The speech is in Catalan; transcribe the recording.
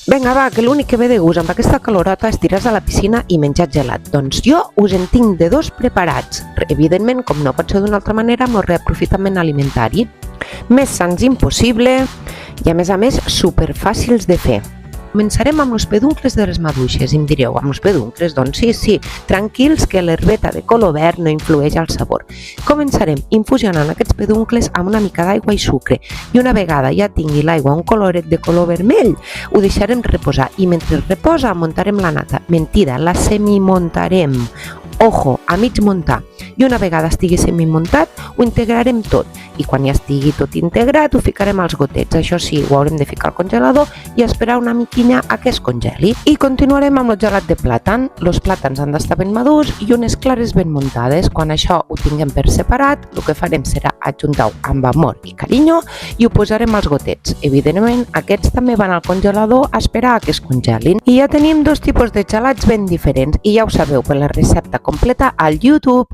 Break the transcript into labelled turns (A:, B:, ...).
A: Vinga, va, que l'únic que ve de gust amb aquesta calorota és tirar a la piscina i menjar gelat. Doncs jo us en tinc de dos preparats. Evidentment, com no pot ser d'una altra manera, amb el reaprofitament alimentari. Més sants impossible i, a més, superfàcils de fer. Començarem amb els peduncles de les maduixes. I em direu, amb els peduncles? Doncs sí, tranquils que l'herbeta de color verd no influeix al sabor. Començarem infusionant aquests peduncles amb una mica d'aigua i sucre i una vegada ja tingui l'aigua un coloret de color vermell, ho deixarem reposar i mentre reposa muntarem la nata. Mentida, la semimuntarem. Ojo, a mig muntar. I una vegada estigui semimuntat, ho integrarem tot. I quan ja estigui tot integrat, ho ficarem als gotets. Això sí, ho haurem de ficar al congelador i esperar una miquinha a que es congeli. I continuarem amb el gelat de plàtan. Els plàtans han d'estar ben madurs i unes clares ben muntades. Quan això ho tinguem per separat, el que farem serà adjuntar-ho amb amor i carinyo i ho posarem als gotets. Evidentment, aquests també van al congelador a esperar a que es congelin. I ja tenim dos tipus de gelats ben diferents i ja ho sabeu per la recepta completa al YouTube.